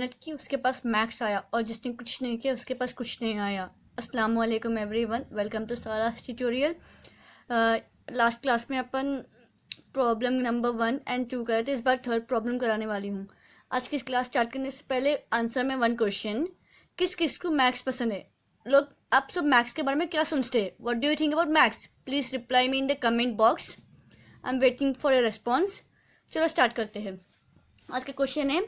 मेहनत की उसके पास मैक्स आया, और जिसने कुछ नहीं किया उसके पास कुछ नहीं आया। अस्सलाम वालेकुम एवरीवन, वेलकम टू सारास ट्यूटोरियल। लास्ट क्लास में अपन प्रॉब्लम नंबर 1 और 2 करे थे, इस बार थर्ड प्रॉब्लम कराने वाली हूँ। आज की क्लास स्टार्ट करने से पहले आंसर में 1 क्वेश्चन, किस किस को मैथ्स पसंद है? लोग आप सब मैथ्स के बारे में क्या सोचते हैं? What do you think about maths? Please reply me in the comment box. I am waiting for your response. चलो स्टार्ट करते हैं। आज का क्वेश्चन है,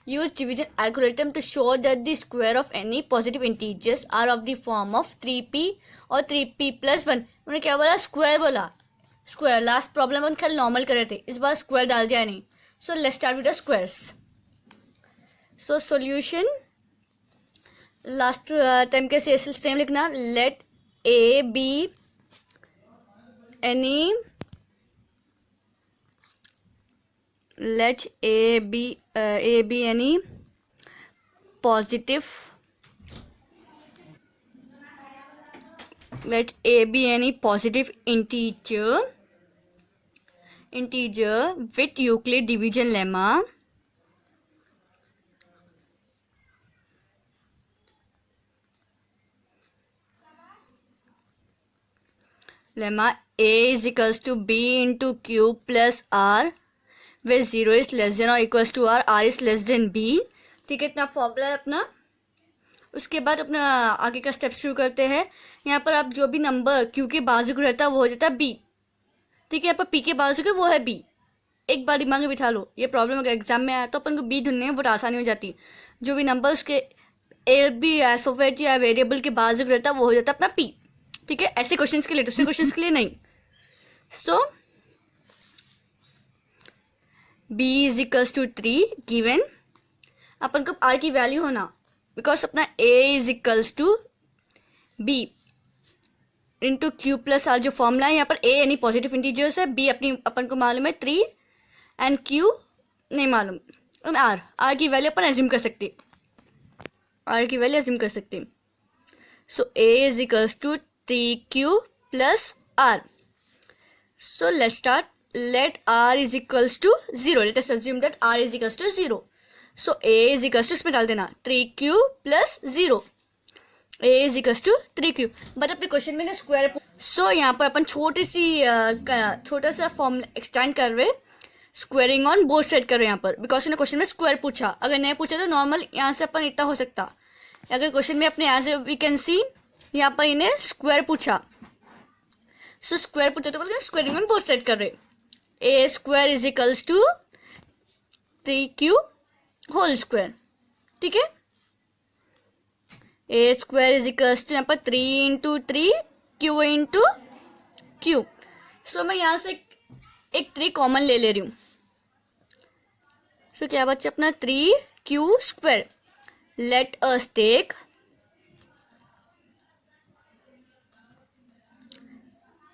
use division algorithm to show that the square of any positive integers are of the form of 3p और 3p+1। उन्होंने क्या बोला? स्क्वायर बोला। स्क्वायर लास्ट प्रॉब्लम में खाली नॉर्मल कर रहे थे, इस बार स्क्वायर डाल दिया नहीं। So let's start with the squares. So solution last time के सेम लिखना। Let a be any let a be any positive integer with Euclid division lemma a is equals to b into q plus r where 0 is less than or equals to r is less than b। ठीक है, इतना formula है अपना। उसके बाद अपना आगे का स्टेप शुरू करते हैं। यहाँ पर आप जो भी नंबर q के बाजू को रहता है वो हो जाता है b। ठीक है, यहाँ पर p के बाजू के वो है b। एक बार दिमाग में बिठा लो, ये प्रॉब्लम अगर एग्जाम में आया तो अपन को b ढूंढने में बहुत आसानी हो जाती। जो भी नंबर उसके अल्फाबेट या वेरिएबल के बाजू को रहता है वो हो जाता है अपना p। ठीक है, ऐसे क्वेश्चन के लिए, दूसरे क्वेश्चन के लिए नहीं। So b is equals to 3 given. अपन को r की वैल्यू होना, बिकॉज अपना a is equals to b into q plus r जो फॉर्मूला है। यहाँ पर a यानी पॉजिटिव इंटीजर्स है, b अपनी अपन को मालूम है 3 एंड q नहीं मालूम, r की वैल्यू अपन एज्यूम कर सकते, so a is equals to 3q plus r। So let's start. Let r is equals to 0. Let us assume that r is equals to 0. So a is equals to, इसमें डाल देना 3q plus 0. a is equals to 3q। But अपने question में ना square, सो यहाँ पर अपन छोटा सा फॉर्म एक्सटेंड कर रहे, स्क्वायरिंग ऑन बोथ साइड कर रहे यहाँ पर, बिकॉज उन्हें क्वेश्चन में स्क्वायर पूछा। अगर नहीं पूछा तो नॉर्मल यहाँ से अपन इतना हो सकता। अगर क्वेश्चन में अपने एज वी कैन सी यहाँ पर इन्हें स्क्वायर पूछा, सो स्क्वायर पूछा तो बोलते स्क्वायरिंग ऑन बोथ साइड कर रहे। a square is equals to 3q whole square. ठीक है, a square is equals to यहाँ पर 3 into 3 q into q। So मैं यहाँ से एक 3 कॉमन ले रही हूँ। सो क्या बच्चा अपना 3q square. Let us take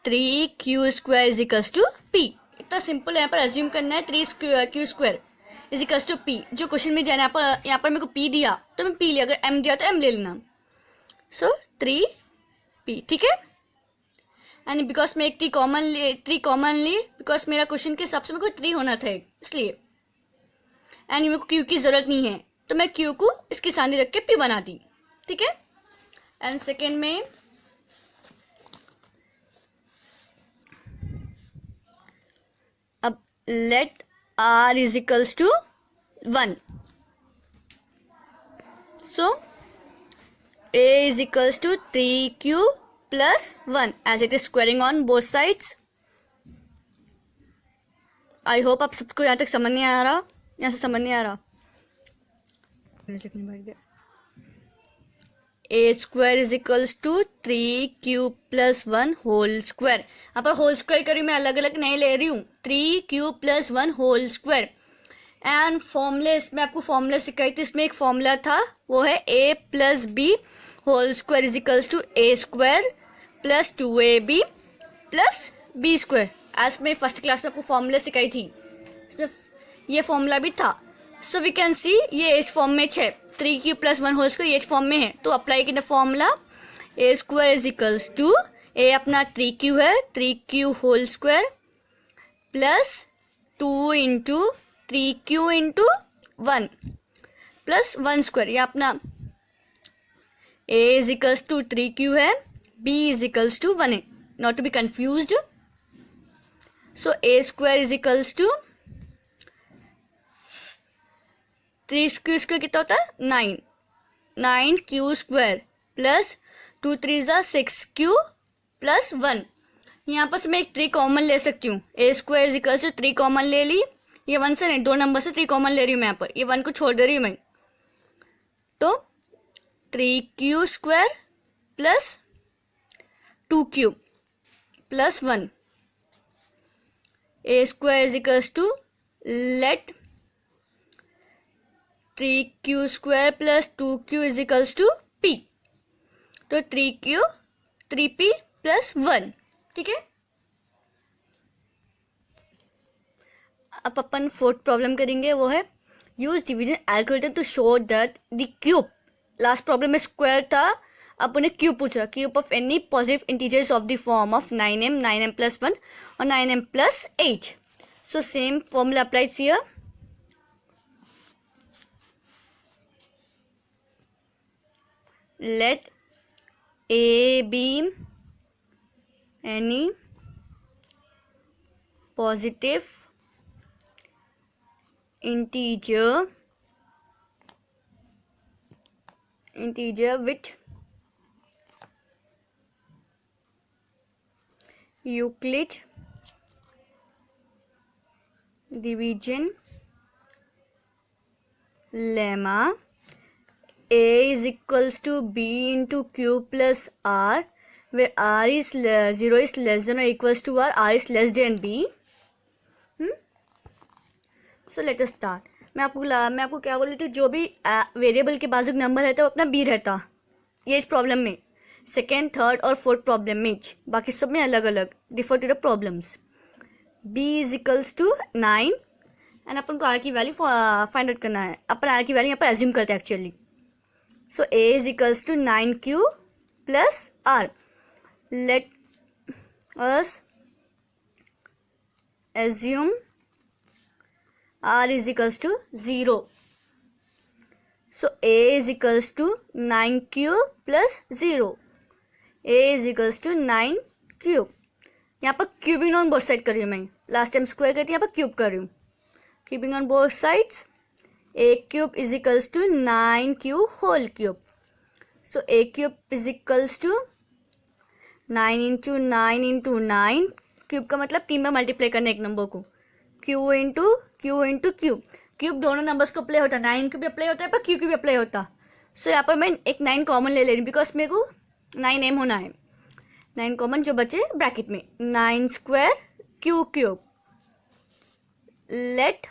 3q square is equals to p। इतना सिंपल है। यहाँ पर एज्यूम करना है 3q square is equals to p। जो क्वेश्चन में जाना यहाँ पर मेरे को p दिया तो मैं p लिया, अगर m दिया तो m ले लेना। सो 3p। ठीक है, एंड बिकॉज मैं एक 3 कॉमन ली बिकॉज मेरा क्वेश्चन के हिसाब से मेरे को 3 होना था इसलिए, एंड मेरे को q की ज़रूरत नहीं है तो मैं q को इसके सामने रख के p बना दी। ठीक है, एंड सेकेंड में let r is equals to 1. So a is equals to 3q plus 1 as it is squaring on both sides. I hope आप सबको यहाँ तक समझ नहीं आ रहा, यहाँ से समझ नहीं आ रहा। a square is equals to 3q plus 1 whole square. यहाँ पर होल स्क्वायर करी, मैं अलग अलग नहीं ले रही हूँ। 3q plus 1 whole square. And फॉर्मूले, इसमें आपको फॉर्मूला सिखाई थी, इसमें एक फॉर्मूला था वो है a plus b whole square is equals to a square plus 2ab plus b square. As मैं फर्स्ट क्लास में आपको फॉर्मूला सिखाई थी, इसमें ये फॉर्मूला भी था। सो वी कैन सी ये इस फॉर्म में 3q प्लस 1 होल स्क्वायर ये फॉर्म में है, तो अप्लाई की the formula a square is equals to a अपना 3q है, 3q whole square plus 2 into 3q into 1 plus 1 square, ये अपना a is equals to 3q है, b इज इक्वल्स टू 1 है, not to be confused. So a square is equals to 3q square कितना होता है 9, 9q square plus 2 3 6q plus 1. यहाँ पर से मैं एक 3 कॉमन ले सकती हूँ. a square is equals to 3 common ले ली, ये 1 से नहीं, 2 नंबर से 3 कॉमन ले रही हूँ मैं यहाँ पर, ये 1 को छोड़ दे रही हूँ मैं. तो 3q square plus 2q plus 1. a square is equals to let 3q square plus 2q is equals to p. तो 3q 3p प्लस 1. ठीक है. अब अपन फोर्थ प्रॉब्लम करेंगे, वो है use division algorithm to show that the cube. Last problem में square था, अब उन्हें क्यूब पूछा, cube of any positive integers of the form of 9m, 9m plus 1 और 9m plus 8. So same formula applies here. Let a be any positive integer with Euclid division lemma. a is equals to b into q plus r, where r is 0 is less than or equals to r is less than b. So let us start. मैं आपको क्या बोल रही थी, जो भी variable के बाजू नंबर रहता है वो अपना b रहता, ये इस प्रॉब्लम में सेकेंड, थर्ड और फोर्थ प्रॉब्लम में, बाकी सब में अलग अलग differ to the problems. b is equals to 9 and अपन को r की वैल्यू फाइंड आउट करना है. अपन r की वैल्यू यहाँ पर एज्यूम करते हैं actually. So a is equals to 9q plus r. Let us assume r is equals to 0. So a is equals to 9q plus 0. a is equals to 9q. यहाँ पर cubing on both side कर रही हूँ मैं. Last time square करती हूँ, यहाँ पर क्यूब कर रही हूँ. Cubing on both sides. a cube is equals to 9q whole cube. So a cube is equals to 9 into 9 into 9. Cube का मतलब 3 में मल्टीप्लाई करना एक नंबर को. q into q. क्यूब दोनों नंबर्स को अप्लाई होता है, 9 को भी अप्लाई होता है पर q को भी अप्लाई होता. सो यहाँ पर मैं एक 9 कॉमन ले रही हूँ बिकॉज मेरे को 9m होना है. 9 कॉमन जो बचे ब्रैकेट में. 9 square q cube. Let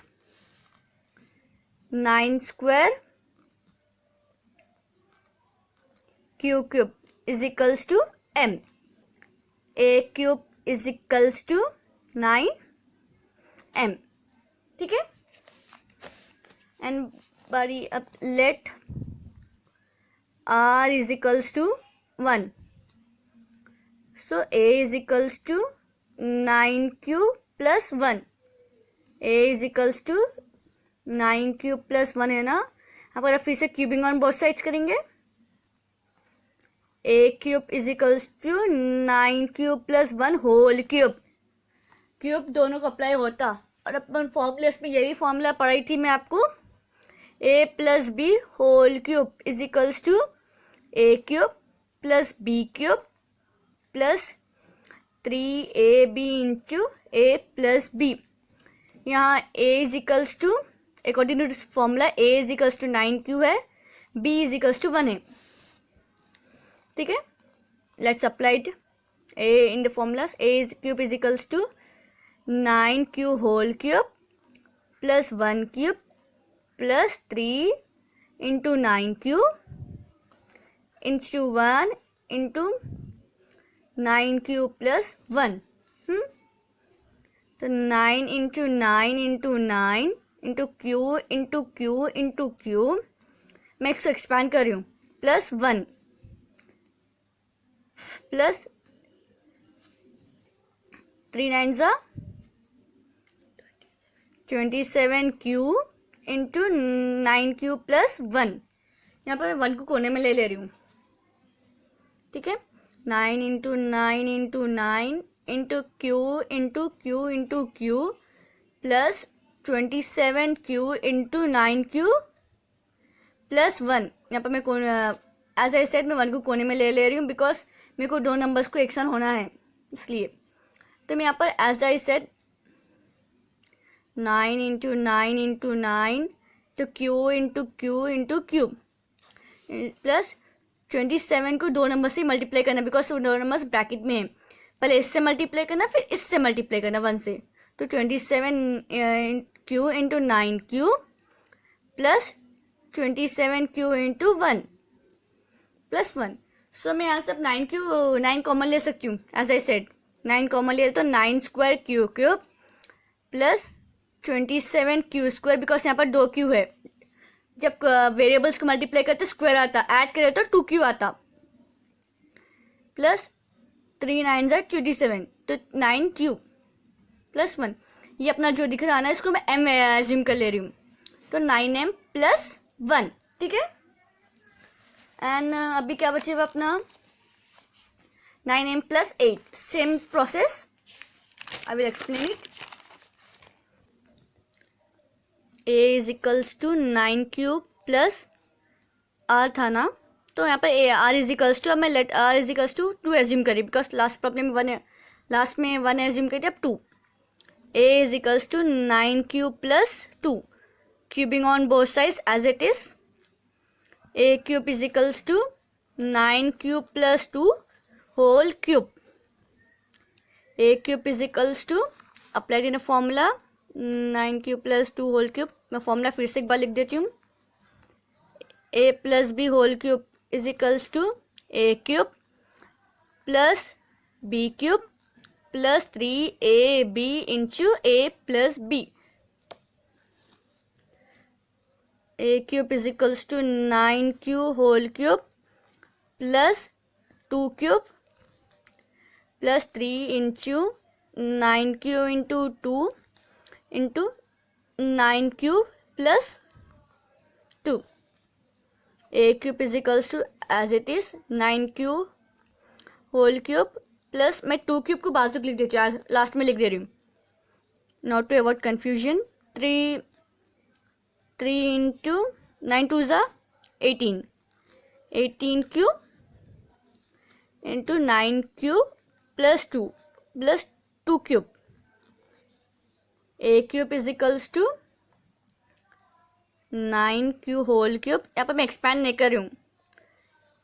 9 square q cube is equals to m. a cube is equals to 9m. ठीक है. एंड बारी अब let r is equals to 1. So a is equals to 9q plus 1. a is equals to 9q plus 1 है ना. यहाँ पर फिर से क्यूबिंग ऑन बोथ साइड्स करेंगे. a cube is equals to 9q plus 1 whole cube. Cube दोनों को apply होता. और अपन फॉर्मूले में यही फॉर्मूला पढ़ाई थी मैं आपको. a plus b whole cube is equals to a cube plus b cube plus 3ab into a plus b. यहाँ a is equals to according to this formula a is equals to 9q है, b is equals to 1 है. ठीक है. Let's apply it a in the formulas. a is cube is equals to 9q whole cube plus 1 cube plus 3 into 9q into 1 into 9q plus 1. तो 9 into 9 into 9 into q into q into q. मैं इसको expand कर रही हूँ. Plus 1 plus 3 9 27q into 9 cube plus 1। यहाँ पर मैं 1 को कोने में ले रही हूँ, ठीक है। 9 into 9 into 9 into Q into q plus 27 Q into 9 Q plus 1। यहाँ पर मैं एज आई सेड मैं 1 को कोने में ले रही हूँ बिकॉज मेरे को दो नंबर्स को एक साथ होना है, इसलिए। तो मैं यहाँ पर as I said 9 into 9 into 9 तो क्यू इंटू क्यू प्लस 27 को दो नंबर से मल्टीप्लाई करना बिकॉज वो दो नंबर्स ब्रैकेट में है। पहले इससे मल्टीप्लाई करना फिर इससे मल्टीप्लाई करना 1 से। तो 27 Q into 9 Q plus 27 Q into 1 plus 1। सो मैं यहाँ से 9 कॉमन ले सकती हूँ। एज आई सेड 9 कॉमन ले तो 9 square Q cube plus 27 Q square because यहाँ पर 2 क्यू है। जब वेरिएबल्स को मल्टीप्लाई करते स्क्वायर आता, ऐड करे तो 2 क्यू आता, प्लस 3 9 27 तो 9 क्यू प्लस 1। ये अपना जो दिख रहा है ना इसको मैं m एज्यूम कर ले रही हूँ, तो 9m प्लस 1, ठीक है। एंड अभी क्या बचेगा अपना 9m plus 8। Same process, I will explain it. a is equals to 9 cube plus r था ना, तो यहाँ पर r इज इक्वल्स टू, अब मैं let r is equals to 2 assume करी बिकॉज लास्ट प्रॉब्लम में 1 है, लास्ट में 1 एज्यूम करी अब 2। a is equals to 9 cube plus 2, cubing on both sides as it is. a cube is equals to 9 cube plus 2 whole cube. a cube is equals to applied in a formula 9 cube plus 2 whole cube. मैं formula फिर से एक बार लिख देती हूँ। a plus b whole cube is equals to a cube plus b cube plus 3ab into a plus b। a cube is equals to 9 Q whole cube plus 2 cube plus 3 into 9 Q into 2 into 9 cube plus 2। a cube is equals to as it is 9 cube whole cube plus, मैं 2 cube को बाजू लिख देती हूँ, last में लिख दे रही हूँ not to avoid confusion. 3 into 9 2 ज़ा 18 cube into 9 cube plus 2 cube. a cube is equals to 9 Q whole cube, यहाँ पर मैं एक्सपैंड नहीं कर रही हूँ,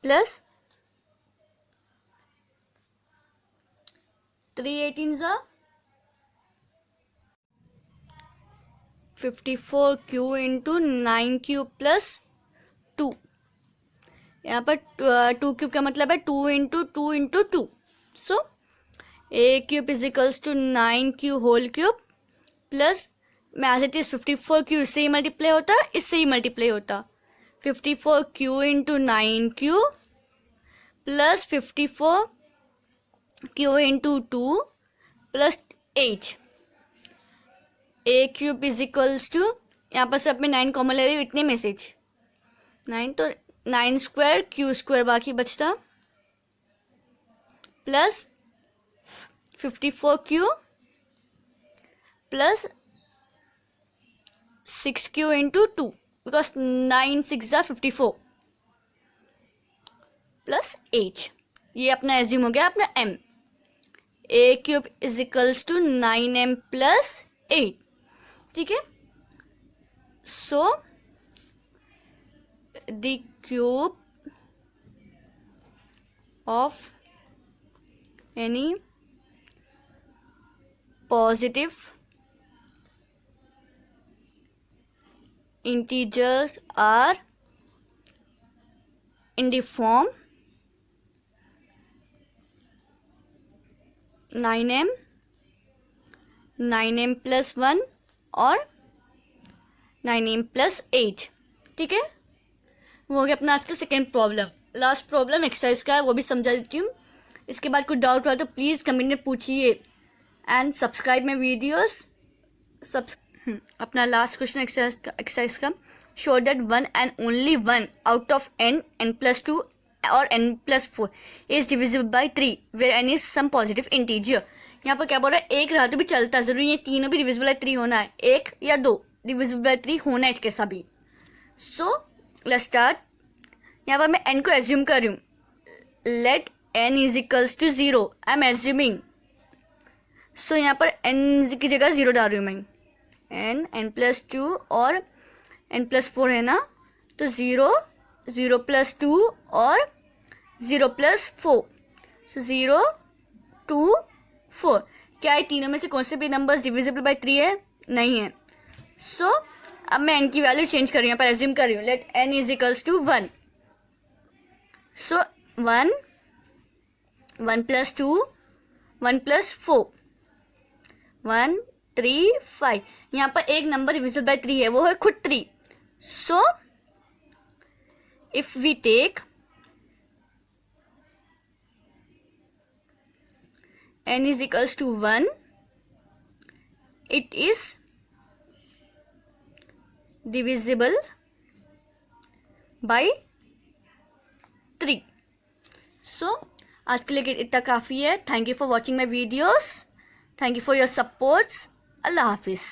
प्लस 3 18 ज़ा 54 क्यू इंटू 9 क्यूब प्लस 2। यहाँ पर 2 क्यूब का मतलब है 2 into 2 into 2। So a cube is equals to 9 Q whole cube plus, मैं एज इट इज 54 क्यू इससे ही मल्टीप्लाई होता, इससे ही मल्टीप्लाई होता, 54 Q into 9 Q plus 54 Q into 2 plus 8। a cube is equals to, यहाँ पर सब में 9 कॉमन ले रही हूँ, इतने मैसेज 9 तो 9 स्क्वायर क्यू स्क्वायर बाकी बचता plus 54 Q plus 6 Q into 2 because 9 6 ज़ा 54 प्लस 8। ये अपना एज्यूम हो गया अपना m। a cube is equals to 9m plus 8, ठीक है। So the cube of any positive integers are in the form 9m plus 1 और 9m plus 8, ठीक है। वो हो गया अपना आज का second problem. Last problem exercise का है, वो भी समझा देती हूँ। इसके बाद कोई डाउट हुआ तो प्लीज़ कमेंट में पूछिए एंड सब्सक्राइब माई वीडियोस। अपना लास्ट क्वेश्चन एक्सरसाइज का, show that one and only one out of n+2 और n+4 is divisible by 3 where n is some positive integer. यहाँ पर क्या बोल रहा है, एक रहा तो भी चलता, जरूरी है तीनों भी डिविजिबल बाई 3 होना है, एक या दो डिविजिबल बाई 3 होना है कैसा भी। So let's start. यहाँ पर मैं n को एज्यूम कर रही हूँ, let n is equals to 0, I am assuming. So यहाँ पर n की जगह 0 डाल रही हूँ मैं, n+2 और n+4 है ना, तो 0 0+2 और 0+4, सो 0 2 4। क्या है तीनों में से कौन से भी नंबर्स डिविजिबल बाई 3 है? नहीं है। सो अब मैं n की वैल्यू चेंज कर रही हूँ, यहाँ पर एज्यूम कर रही हूँ, let n is equals to 1। So 1 1+2 1+4 1 3 5। यहाँ पर एक नंबर डिविजिबल बाई 3 है, वो है खुद 3। सो if we take n is equals to 1, it is divisible by 3। so आज के लिए इतना काफ़ी है। Thank you for watching my videos, thank you for your supports. अल्लाह हाफिज़।